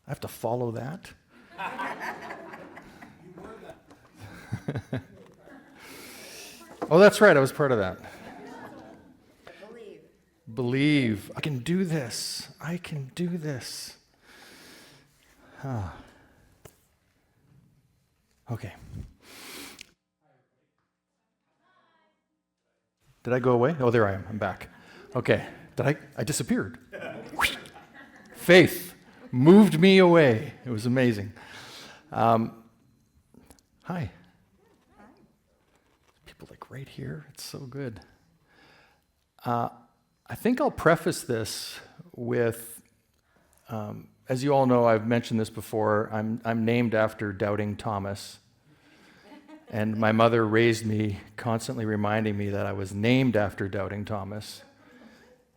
I have to follow that? Oh, that's right. I was part of that. Believe. I can do this. I can do this. Okay. Did I go away? Oh, there I am. I'm back. Okay. I disappeared. Faith moved me away. It was amazing. Hi. People like right here. It's so good. I think I'll preface this with, as you all know, I've mentioned this before, I'm named after Doubting Thomas. And my mother raised me constantly reminding me that I was named after Doubting Thomas.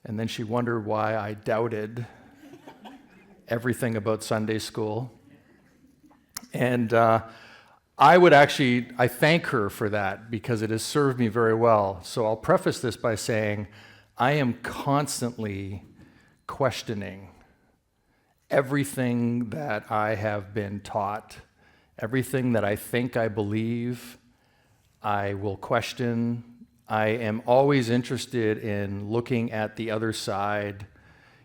And then she wondered why I doubted everything about Sunday school. And I thank her for that because it has served me very well. So I'll preface this by saying I am constantly questioning everything that I have been taught. Everything that I think I believe, I will question. I am always interested in looking at the other side,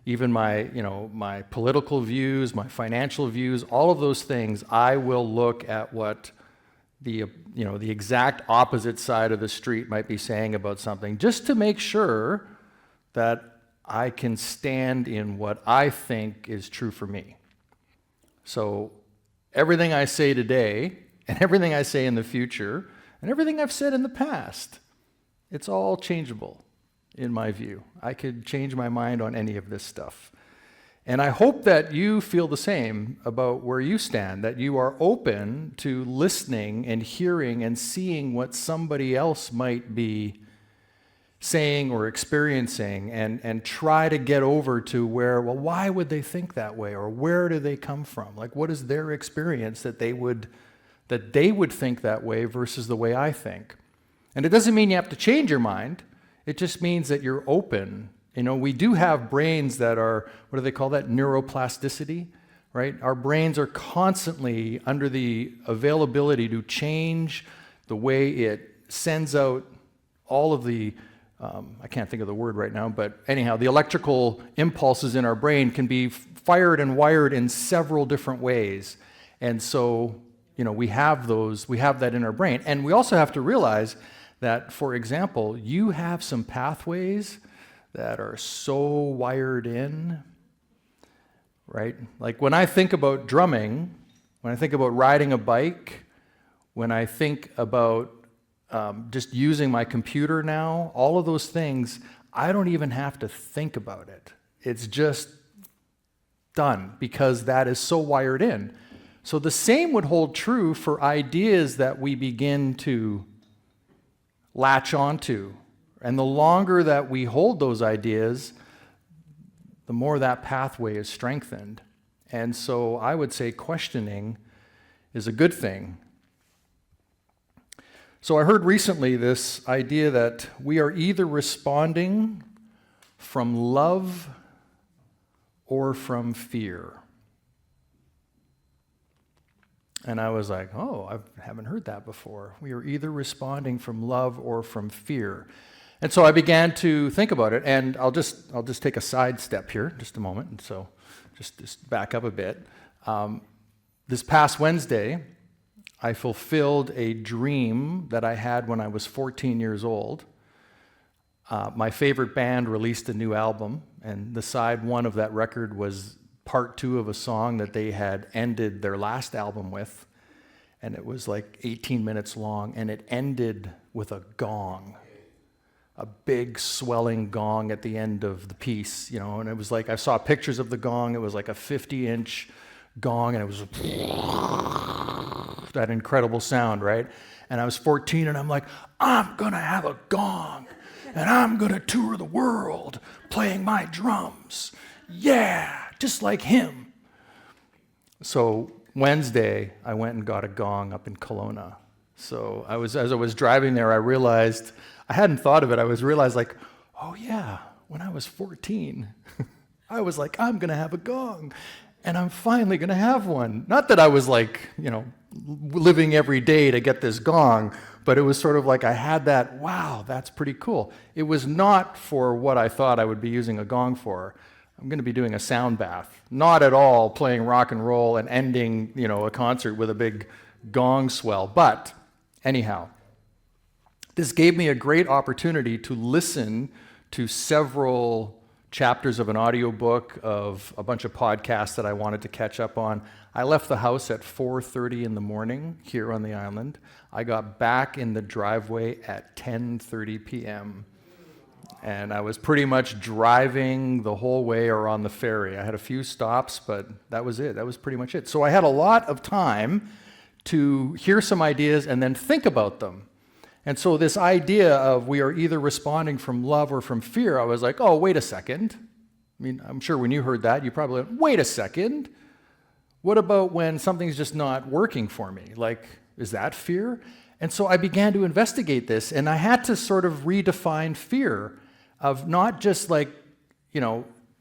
even my political views, my financial views, all of those things. I will look at what the exact opposite side of the street might be saying about something, just to make sure that I can stand in what I think is true for me. So everything I say today, and everything I say in the future, and everything I've said in the past, it's all changeable, in my view. I could change my mind on any of this stuff. And I hope that you feel the same about where you stand, that you are open to listening and hearing and seeing what somebody else might be saying or experiencing, and try to get over to where, well, why would they think that way, or where do they come from? Like, what is their experience that they would think that way versus the way I think? And it doesn't mean you have to change your mind. It just means that you're open. We do have brains that are, what do they call that? Neuroplasticity, right? Our brains are constantly under the availability to change the way it sends out all of the I can't think of the word right now, but anyhow, the electrical impulses in our brain can be fired and wired in several different ways. And so, we have that in our brain. And we also have to realize that, for example, you have some pathways that are so wired in, right? Like when I think about drumming, when I think about riding a bike, when I think about just using my computer now, all of those things, I don't even have to think about it. It's just done because that is so wired in. So the same would hold true for ideas that we begin to latch onto. And the longer that we hold those ideas, the more that pathway is strengthened. And so I would say questioning is a good thing. So I heard recently this idea that we are either responding from love or from fear. And I was like, oh, I haven't heard that before. We are either responding from love or from fear. And so I began to think about it, and I'll just take a side step here, just a moment, and so just back up a bit. This past Wednesday, I fulfilled a dream that I had when I was 14 years old. My favorite band released a new album, and the side one of that record was part 2 of a song that they had ended their last album with, and it was like 18 minutes long, and it ended with a gong, a big swelling gong at the end of the piece, and it was like, I saw pictures of the gong. It was like a 50-inch gong, and it was that incredible sound, right? And I was 14, and I'm like, I'm gonna have a gong, and I'm gonna tour the world playing my drums. Yeah, just like him. So Wednesday, I went and got a gong up in Kelowna. So as I was driving there, I realized, I hadn't thought of it, realized like, oh yeah, when I was 14, I was like, I'm gonna have a gong. and I'm finally going to have one. Not that I was like, living every day to get this gong, but it was sort of like I had that, wow, that's pretty cool. It was not for what I thought I would be using a gong for. I'm going to be doing a sound bath. Not at all playing rock and roll and ending, a concert with a big gong swell. But anyhow, this gave me a great opportunity to listen to several chapters of an audiobook, of a bunch of podcasts that I wanted to catch up on. I left the house at 4:30 in the morning here on the island. I got back in the driveway at 10:30 p.m. And I was pretty much driving the whole way or on the ferry. I had a few stops, but that was it. That was pretty much it. So I had a lot of time to hear some ideas and then think about them. And so this idea of we are either responding from love or from fear, I was like, oh, wait a second. I mean, I'm sure when you heard that, you probably went, wait a second. What about when something's just not working for me? Like, is that fear? And so I began to investigate this, and I had to sort of redefine fear of not just like,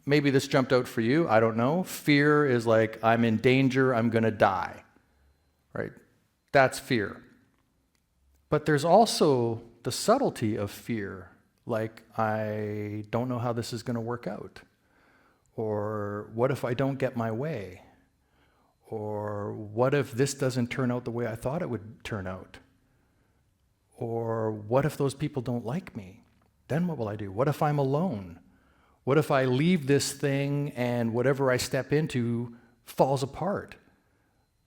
maybe this jumped out for you, I don't know. Fear is like, I'm in danger, I'm going to die, right? That's fear. But there's also the subtlety of fear, like, I don't know how this is going to work out. Or what if I don't get my way? Or what if this doesn't turn out the way I thought it would turn out? Or what if those people don't like me? Then what will I do? What if I'm alone? What if I leave this thing and whatever I step into falls apart?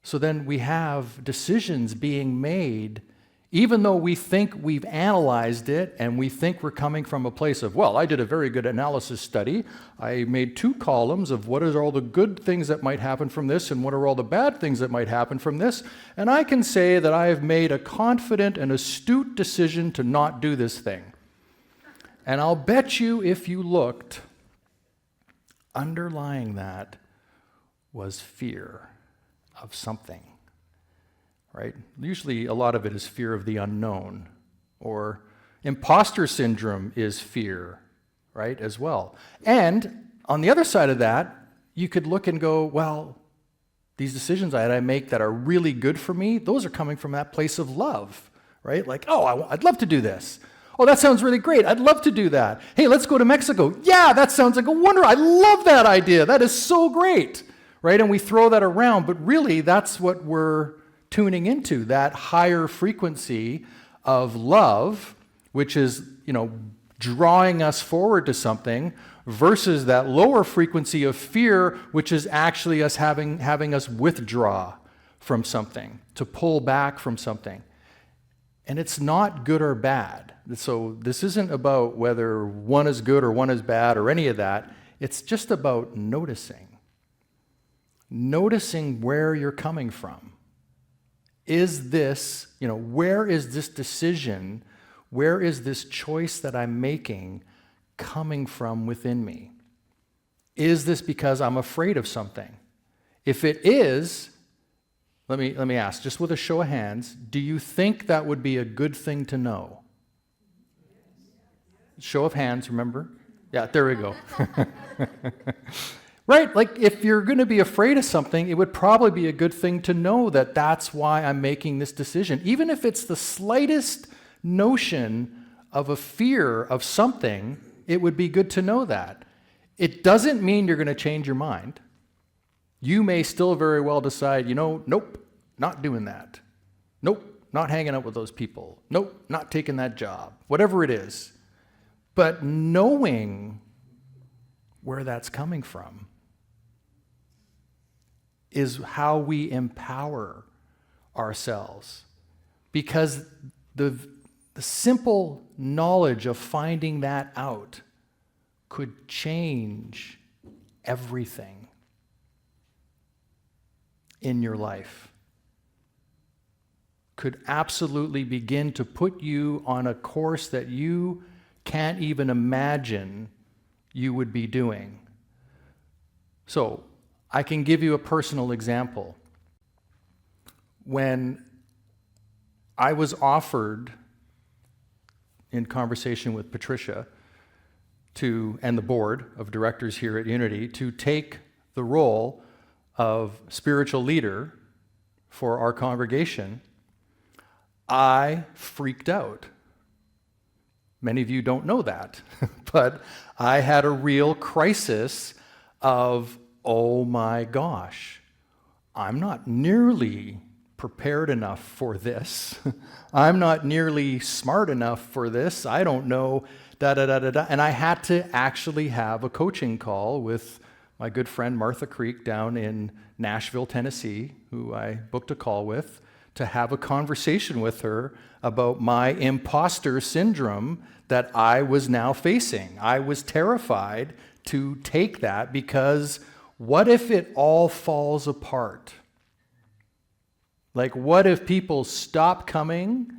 So then we have decisions being made, even though we think we've analyzed it and we think we're coming from a place of, well, I did a very good analysis study. I made 2 columns of what are all the good things that might happen from this and what are all the bad things that might happen from this. And I can say that I have made a confident and astute decision to not do this thing. And I'll bet you if you looked, underlying that was fear of something. Right? Usually a lot of it is fear of the unknown, or impostor syndrome is fear, right, as well. And on the other side of that, you could look and go, well, these decisions I make that are really good for me, those are coming from that place of love, right? Like, oh, I'd love to do this. Oh, that sounds really great. I'd love to do that. Hey, let's go to Mexico. Yeah, that sounds like a wonder. I love that idea. That is so great, right? And we throw that around, but really that's what we're tuning into, that higher frequency of love, which is, drawing us forward to something, versus that lower frequency of fear, which is actually us having us withdraw from something, to pull back from something. And it's not good or bad. So this isn't about whether one is good or one is bad or any of that. It's just about noticing. Noticing where you're coming from. Is this, where is this decision, where is this choice that I'm making coming from within me? Is this because I'm afraid of something? If it is, let me ask, just with a show of hands, do you think that would be a good thing to know? Show of hands, remember? Yeah, there we go. Right? Like, if you're going to be afraid of something, it would probably be a good thing to know that that's why I'm making this decision. Even if it's the slightest notion of a fear of something, it would be good to know that. It doesn't mean you're going to change your mind. You may still very well decide, nope, not doing that. Nope, not hanging out with those people. Nope, not taking that job. Whatever it is. But knowing where that's coming from is how we empower ourselves. Because the simple knowledge of finding that out could change everything in your life. Could absolutely begin to put you on a course that you can't even imagine you would be doing. So, I can give you a personal example. When I was offered, in conversation with Patricia, and the board of directors here at Unity, to take the role of spiritual leader for our congregation, I freaked out. Many of you don't know that, but I had a real crisis of, oh my gosh, I'm not nearly prepared enough for this. I'm not nearly smart enough for this. I don't know, da-da-da-da-da. And I had to actually have a coaching call with my good friend Martha Creek down in Nashville, Tennessee, who I booked a call with, to have a conversation with her about my impostor syndrome that I was now facing. I was terrified to take that because what if it all falls apart? Like, what if people stop coming?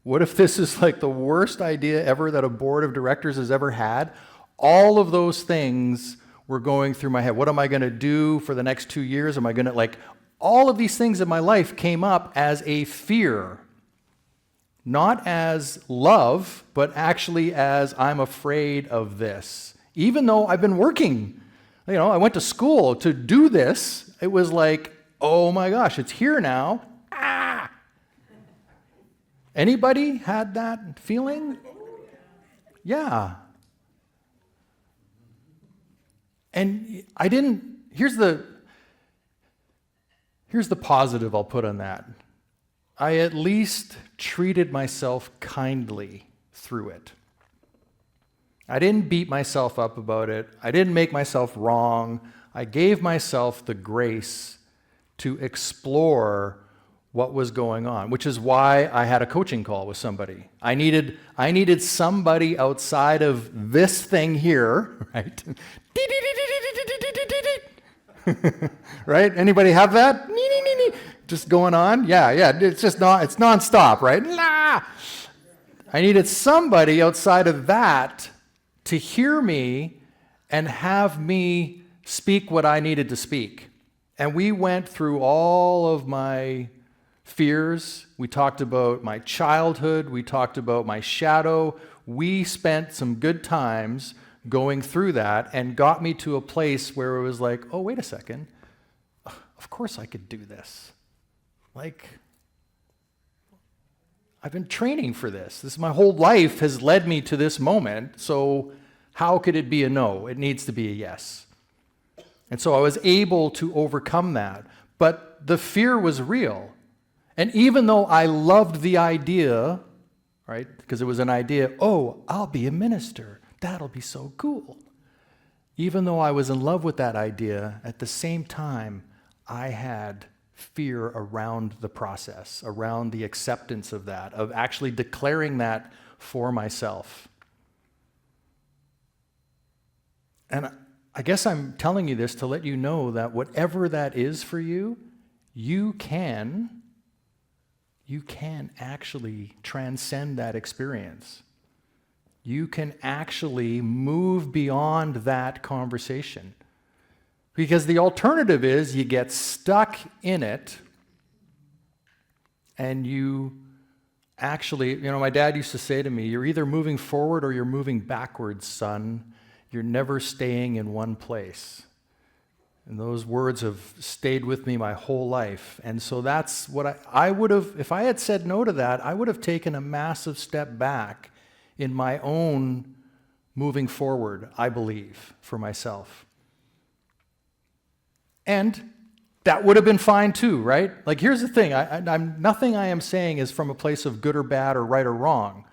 What if this is like the worst idea ever that a board of directors has ever had? All of those things were going through my head. What am I going to do for the next 2 years? Am I going to, like, all of these things in my life came up as a fear. Not as love, but actually as I'm afraid of this. Even though I've been working, I went to school to do this, it was like, oh my gosh, it's here now. Ah! Anybody had that feeling? Yeah. And I didn't, here's the positive I'll put on that. I at least treated myself kindly through it. I didn't beat myself up about it. I didn't make myself wrong. I gave myself the grace to explore what was going on, which is why I had a coaching call with somebody. I needed somebody outside of this thing here, right? Right? Anybody have that? Just going on? Yeah, it's nonstop, right? I needed somebody outside of that to hear me and have me speak what I needed to speak. And we went through all of my fears. We talked about my childhood. We talked about my shadow. We spent some good times going through that and got me to a place where it was like, oh, wait a second. Of course I could do this. Like, I've been training for this. My whole life has led me to this moment. So how could it be a no? It needs to be a yes. And so I was able to overcome that. But the fear was real. And even though I loved the idea, right, because it was an idea, oh, I'll be a minister. That'll be so cool. Even though I was in love with that idea, at the same time, I had fear around the process, around the acceptance of that, of actually declaring that for myself. And I guess I'm telling you this to let you know that whatever that is for you, you can actually transcend that experience. You can actually move beyond that conversation. Because the alternative is you get stuck in it and you actually, my dad used to say to me, you're either moving forward or you're moving backwards, son. You're never staying in one place. And those words have stayed with me my whole life. And so that's what I would have, if I had said no to that, I would have taken a massive step back in my own moving forward, I believe, for myself. And that would have been fine too, right? Like, here's the thing. Nothing I am saying is from a place of good or bad or right or wrong.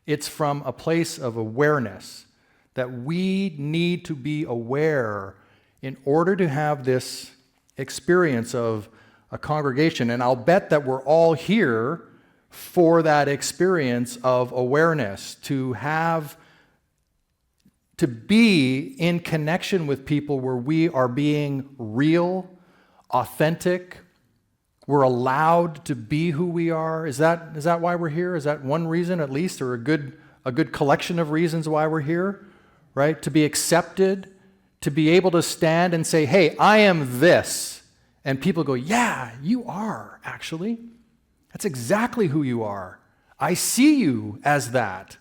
It's from a place of awareness that we need to be aware in order to have this experience of a congregation. And I'll bet that we're all here for that experience of awareness, to be in connection with people where we are being real, authentic, we're allowed to be who we are. Is that why we're here? Is that one reason at least, or a good collection of reasons why we're here? Right? To be accepted, to be able to stand and say, hey, I am this. And people go, yeah, you are, actually. That's exactly who you are. I see you as that.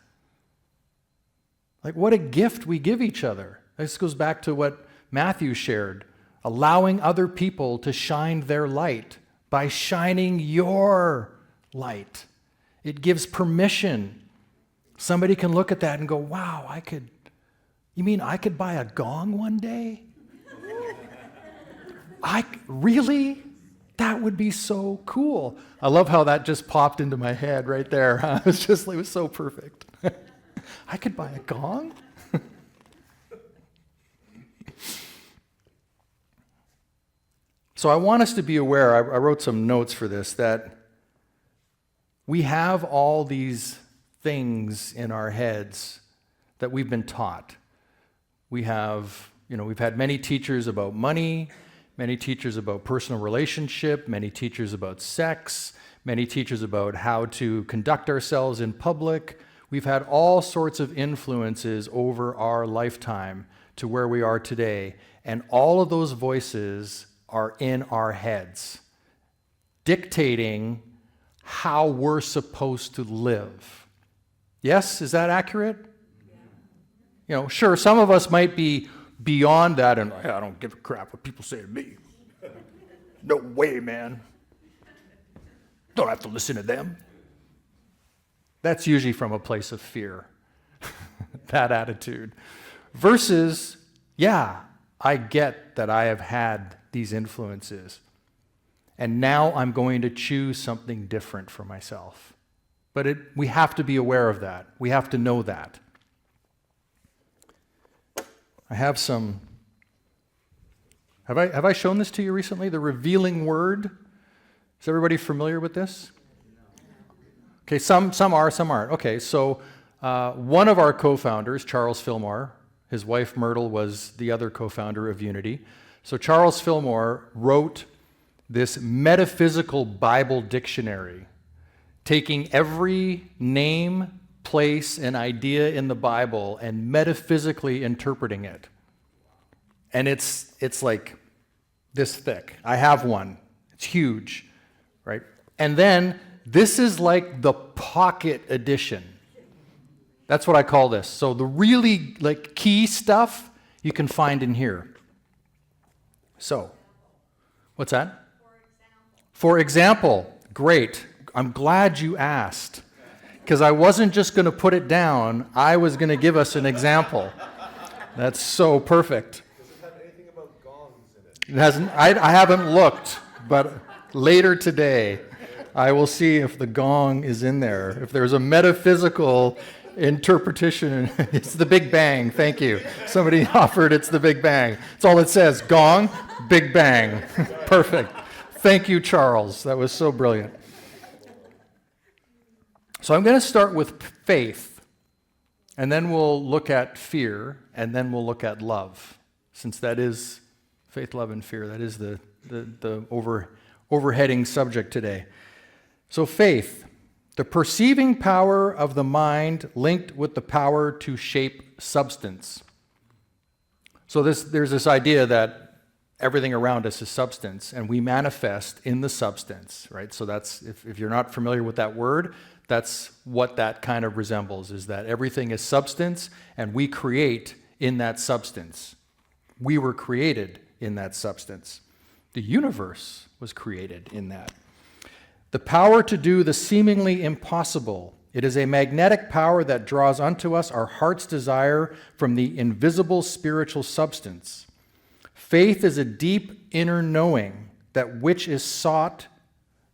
Like, what a gift we give each other. This goes back to what Matthew shared allowing other people to shine their light by shining your light. It gives permission. Somebody can look at that and go, wow, you mean I could buy a gong one day? Really? That would be so cool. I love how that just popped into my head right there. It was so perfect. I could buy a gong? So I want us to be aware, I wrote some notes for this, that we have all these things in our heads that we've been taught. We've had many teachers about money, many teachers about personal relationship, many teachers about sex, many teachers about how to conduct ourselves in public. We've had all sorts of influences over our lifetime to where we are today, and all of those voices are in our heads, dictating how we're supposed to live. Yes, is that accurate? Yeah. Sure, some of us might be beyond that and I don't give a crap what people say to me. No way, man. Don't have to listen to them. That's usually from a place of fear, that attitude. Versus, yeah, I get that I have had these influences, and now I'm going to choose something different for myself. But we have to be aware of that. We have to know that. I have some. Have I shown this to you recently? The revealing word. Is everybody familiar with this? Okay, some are, some aren't. Okay, so one of our co-founders, Charles Fillmore, his wife Myrtle was the other co-founder of Unity. So Charles Fillmore wrote this metaphysical Bible dictionary, taking every name, place, and idea in the Bible and metaphysically interpreting it. And it's like this thick. I have one. It's huge, right? And then this is like the pocket edition. That's what I call this. So the really key stuff you can find in here. So, what's that? For example, great. I'm glad you asked, because I wasn't just going to put it down. I was going to give us an example. That's so perfect. Does it have anything about gongs in it? It hasn't. I haven't looked, but later today, I will see if the gong is in there. If there's a metaphysical interpretation, it's the Big Bang. Thank you. Somebody offered it's the Big Bang. That's all it says. Gong, Big Bang. Perfect. Thank you, Charles. That was so brilliant. So I'm going to start with faith, and then we'll look at fear, and then we'll look at love, since that is faith, love, and fear. That is the overheading subject today. So faith, the perceiving power of the mind linked with the power to shape substance. So there's this idea that everything around us is substance, and we manifest in the substance, right? So that's, if you're not familiar with that word, that's what that kind of resembles, is that everything is substance, and we create in that substance. We were created in that substance. The universe was created in that. The power to do the seemingly impossible. It is a magnetic power that draws unto us our heart's desire from the invisible spiritual substance. Faith is a deep inner knowing that which is sought,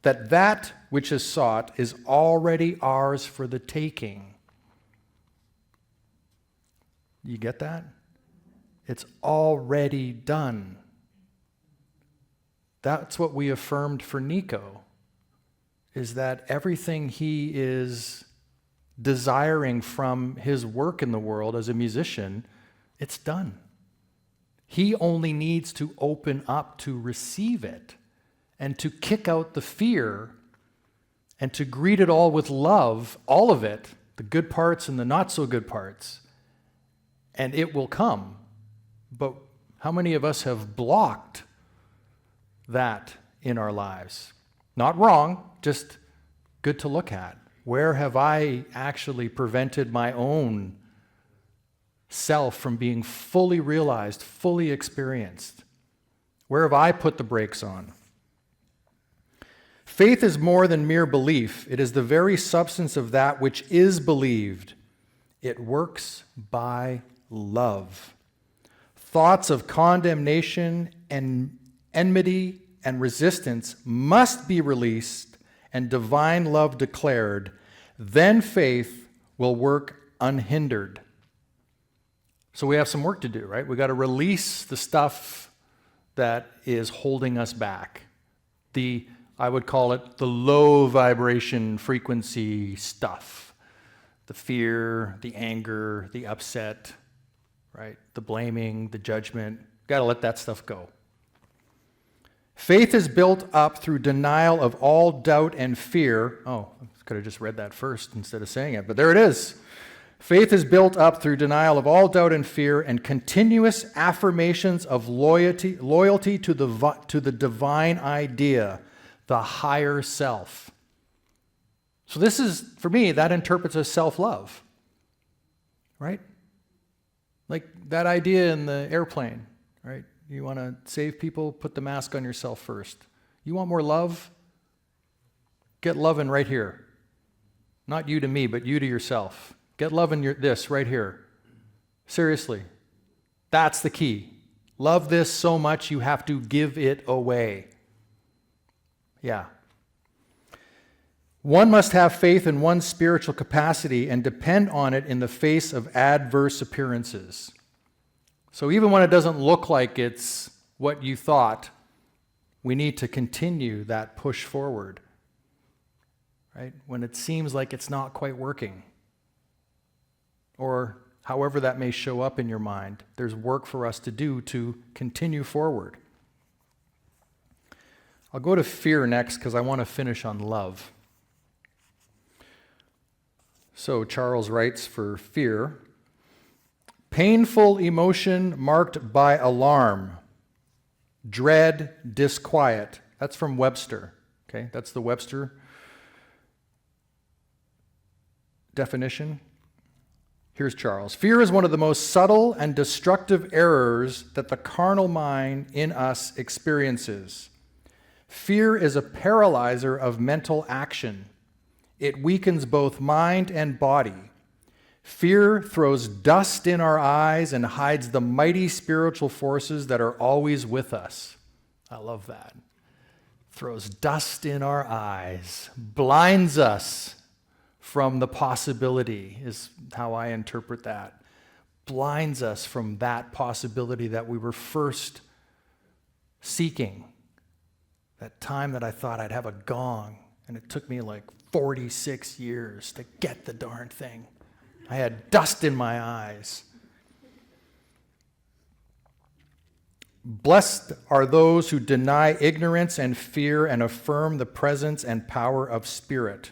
that which is sought is already ours for the taking. You get that? It's already done. That's what we affirmed for Nico, is that everything he is desiring from his work in the world as a musician, it's done. He only needs to open up to receive it and to kick out the fear and to greet it all with love, all of it, the good parts and the not so good parts, and it will come. But how many of us have blocked that in our lives? Not wrong, just good to look at. Where have I actually prevented my own self from being fully realized, fully experienced? Where have I put the brakes on? Faith is more than mere belief. It is the very substance of that which is believed. It works by love. Thoughts of condemnation and enmity and resistance must be released and divine love declared. Then faith will work unhindered. So we have some work to do, right? We got to release the stuff that is holding us back. I would call it the low vibration frequency stuff. The fear, the anger, the upset, right? The blaming, the judgment. Got to let that stuff go. Faith is built up through denial of all doubt and fear. Oh, I could have just read that first instead of saying it, but there it is. Faith is built up through denial of all doubt and fear and continuous affirmations of loyalty to the divine idea, the higher self. So this is, for me, that interprets as self-love, right? Like that idea in the airplane, right? You want to save people, put the mask on yourself first. You want more love? Get loving right here. Not you to me, but you to yourself. Get loving this right here. Seriously. That's the key. Love this so much you have to give it away. Yeah. One must have faith in one's spiritual capacity and depend on it in the face of adverse appearances. So even when it doesn't look like it's what you thought, we need to continue that push forward, right? When it seems like it's not quite working, or however that may show up in your mind, there's work for us to do to continue forward. I'll go to fear next because I want to finish on love. So Charles writes for fear, painful emotion marked by alarm, dread, disquiet. That's from Webster. Okay, that's the Webster definition. Here's Charles. Fear is one of the most subtle and destructive errors that the carnal mind in us experiences. Fear is a paralyzer of mental action. It weakens both mind and body. Fear throws dust in our eyes and hides the mighty spiritual forces that are always with us. I love that. Throws dust in our eyes, blinds us from the possibility, is how I interpret that. Blinds us from that possibility that we were first seeking. That time that I thought I'd have a gong, and it took me like 46 years to get the darn thing. I had dust in my eyes. Blessed are those who deny ignorance and fear and affirm the presence and power of spirit.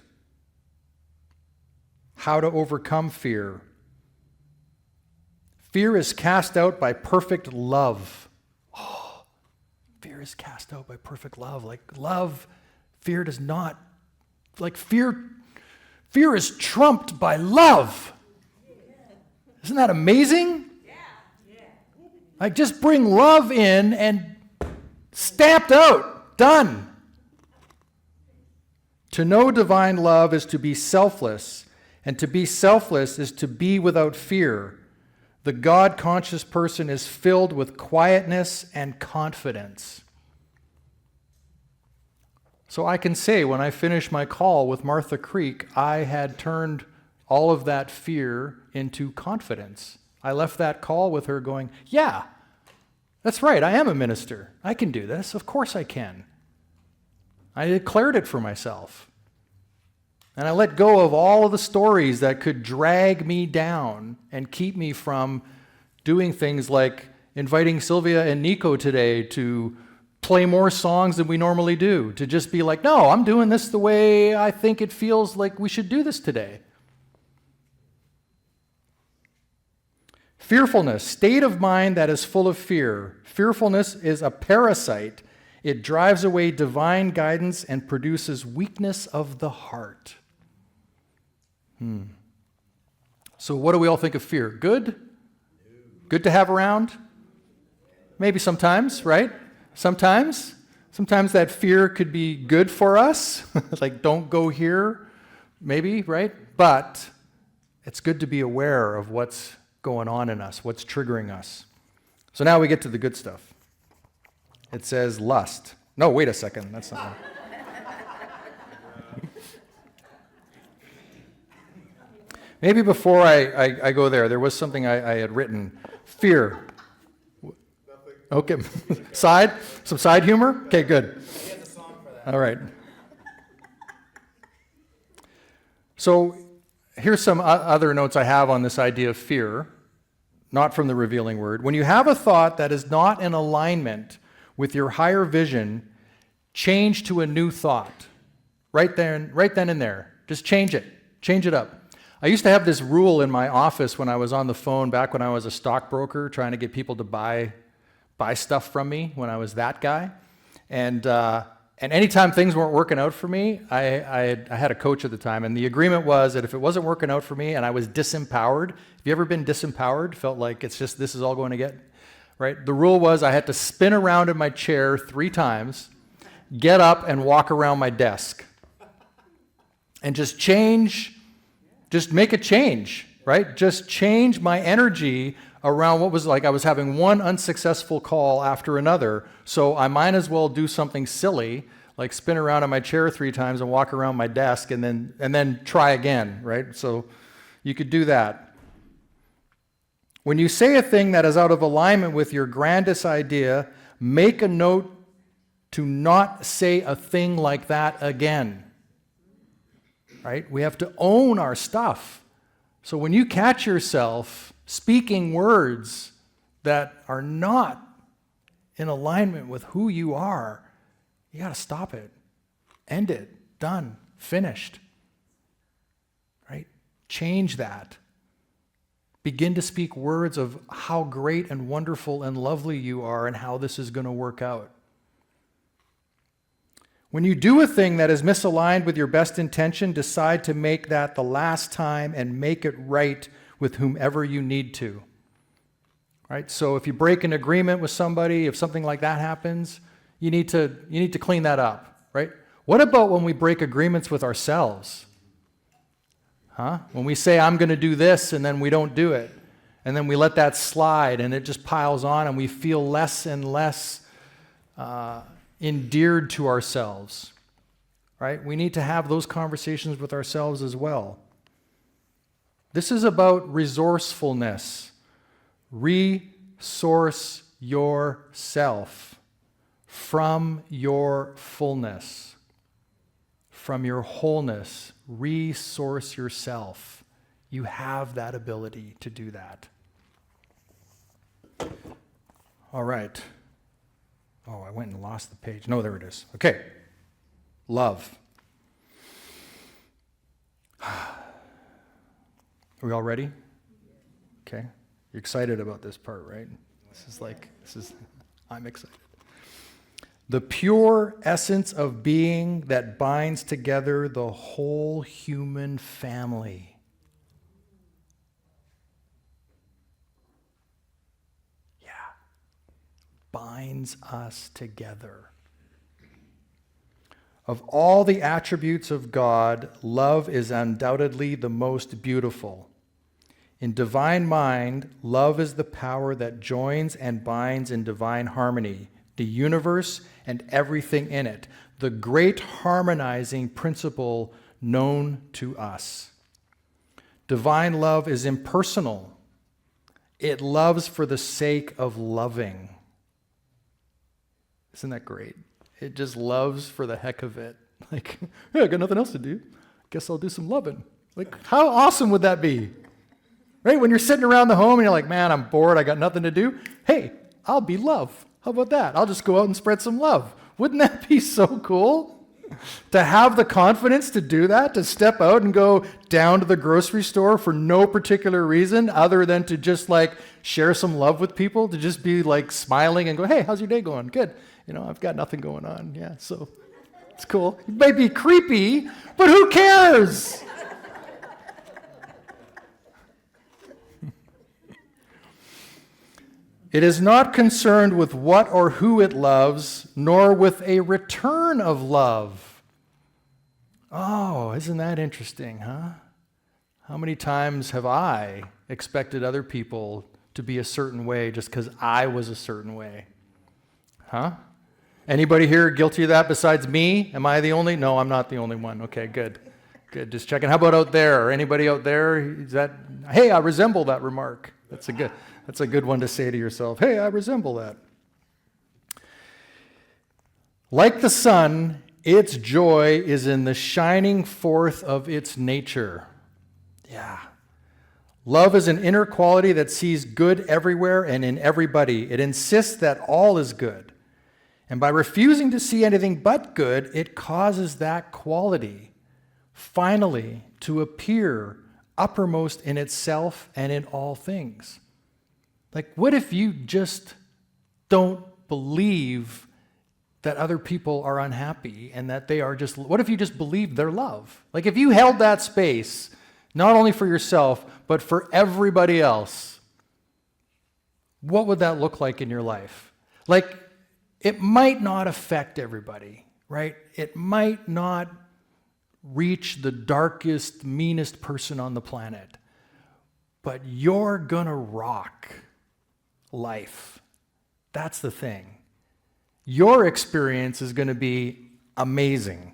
How to overcome fear. Fear is cast out by perfect love. Oh, fear is cast out by perfect love. Like love, fear does not, like fear is trumped by love. Isn't that amazing? Like just bring love in and stamped out, done. To know divine love is to be selfless, and to be selfless is to be without fear. The God-conscious person is filled with quietness and confidence. So I can say when I finished my call with Martha Creek, I had turned all of that fear into confidence. I left that call with her going, yeah, that's right, I am a minister. I can do this. Of course I can. I declared it for myself. And I let go of all of the stories that could drag me down and keep me from doing things like inviting Sylvia and Nico today to play more songs than we normally do, to just be like, no, I'm doing this the way I think it feels like we should do this today. Fearfulness, state of mind that is full of fear. Fearfulness is a parasite. It drives away divine guidance and produces weakness of the heart. So what do we all think of fear? Good? Good to have around? Maybe sometimes, right? sometimes. Sometimes that fear could be good for us, like don't go here, maybe, right? But it's good to be aware of what's going on in us, what's triggering us. So now we get to the good stuff. It says lust. No, wait a second, that's not one. Maybe before I go there was something I had written. Fear. Okay. Some side humor? Okay, good. He has a song for that. All right. So here's some other notes I have on this idea of fear, not from the revealing word. When you have a thought that is not in alignment with your higher vision, change to a new thought. Right then and there. Just change it. Change it up. I used to have this rule in my office when I was on the phone back when I was a stockbroker trying to get people to buy stuff from me when I was that guy. And anytime things weren't working out for me, I had a coach at the time, and the agreement was that if it wasn't working out for me and I was disempowered, have you ever been disempowered? Felt like it's just, this is all going to get, right? The rule was I had to spin around in my chair 3 times, get up and walk around my desk. And just make a change, right? Just change my energy around what was like I was having one unsuccessful call after another, so I might as well do something silly, like spin around in my chair 3 times and walk around my desk and then try again, right? So you could do that. When you say a thing that is out of alignment with your grandest idea, make a note to not say a thing like that again. Right? We have to own our stuff. So when you catch yourself speaking words that are not in alignment with who you are, you got to stop it. End it. Done. Finished. Right? Change that. Begin to speak words of how great and wonderful and lovely you are and how this is going to work out. When you do a thing that is misaligned with your best intention, decide to make that the last time and make it right with whomever you need to. Right? So if you break an agreement with somebody, if something like that happens, you need to clean that up, right? What about when we break agreements with ourselves? When we say I'm going to do this and then we don't do it, and then we let that slide and it just piles on and we feel less and less endeared to ourselves, right? We need to have those conversations with ourselves as well. This is about resourcefulness. Resource yourself from your fullness, from your wholeness. Resource yourself. You have that ability to do that. All right. Oh, I went and lost the page. No, there it is. Okay. Love. Are we all ready? Okay. You're excited about this part, right? I'm excited. The pure essence of being that binds together the whole human family. Binds us together. Of all the attributes of God, love is undoubtedly the most beautiful. In divine mind, love is the power that joins and binds in divine harmony, the universe and everything in it, the great harmonizing principle known to us. Divine love is impersonal. It loves for the sake of loving. Isn't that great? It just loves for the heck of it. Like, hey, I got nothing else to do. Guess I'll do some loving. Like, how awesome would that be? Right? When you're sitting around the home and you're like, man, I'm bored, I got nothing to do. Hey, I'll be love. How about that? I'll just go out and spread some love. Wouldn't that be so cool? To have the confidence to do that, to step out and go down to the grocery store for no particular reason other than to just like share some love with people, to just be like smiling and go, hey, how's your day going? Good. I've got nothing going on. Yeah, so it's cool. It may be creepy, but who cares? It is not concerned with what or who it loves, nor with a return of love. Oh, isn't that interesting, huh? How many times have I expected other people to be a certain way just because I was a certain way? Huh? Anybody here guilty of that besides me? Am I the only? No, I'm not the only one. Okay, good. Good, just checking. How about out there? Anybody out there? Is that, hey, I resemble that remark. That's a good one to say to yourself. Hey, I resemble that. Like the sun, its joy is in the shining forth of its nature. Yeah. Love is an inner quality that sees good everywhere and in everybody. It insists that all is good. And by refusing to see anything but good, it causes that quality finally to appear uppermost in itself and in all things. Like, what if you just don't believe that other people are unhappy and that they are just, what if you just believe their love? Like, if you held that space, not only for yourself, but for everybody else, what would that look like in your life? Like, it might not affect everybody, right? It might not reach the darkest, meanest person on the planet, but you're gonna rock life. That's the thing. Your experience is gonna be amazing.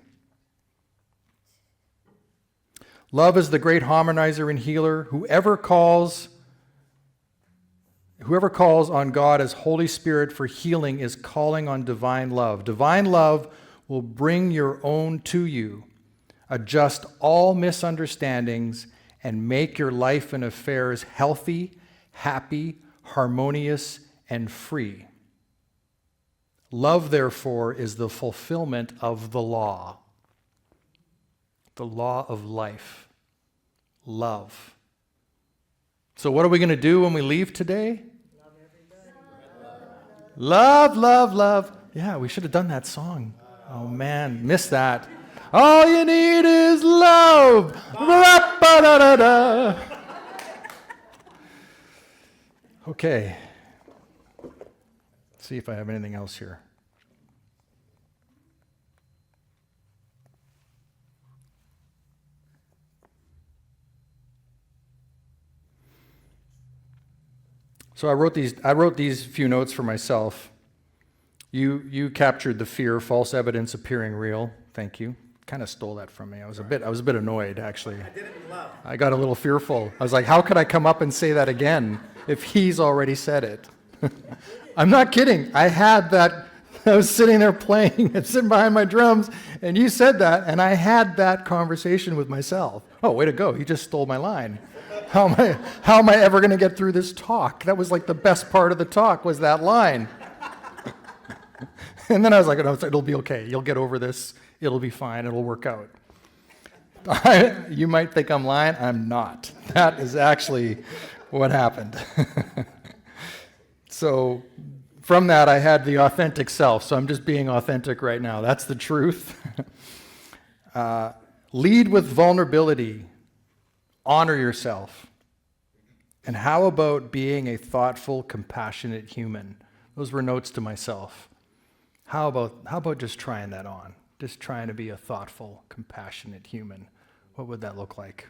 Love is the great harmonizer and healer. Whoever calls on God as Holy Spirit for healing is calling on divine love. Divine love will bring your own to you, adjust all misunderstandings, and make your life and affairs healthy, happy, harmonious, and free. Love, therefore, is the fulfillment of the law of life. Love. So what are we going to do when we leave today? Love, love, love. Yeah, we should have done that song. Oh man, missed that. All you need is love. Ba-da-da-da. Okay. Let's see if I have anything else here. So I wrote these few notes for myself. You captured the fear, false evidence appearing real. Thank you. Kind of stole that from me. I was a bit annoyed, actually. I did it in love. I got a little fearful. I was like, how could I come up and say that again if he's already said it? I'm not kidding. I had that. I was sitting there playing and sitting behind my drums, and you said that, and I had that conversation with myself. Oh, way to go. He just stole my line. How am I ever going to get through this talk? That was like the best part of the talk was that line. And then I was like, oh, it'll be okay. You'll get over this. It'll be fine. It'll work out. You might think I'm lying. I'm not. That is actually what happened. So from that, I had the authentic self. So I'm just being authentic right now. That's the truth. Lead with vulnerability. Honor yourself. And how about being a thoughtful, compassionate human? Those were notes to myself. How about just trying that on? Just trying to be a thoughtful, compassionate human. What would that look like?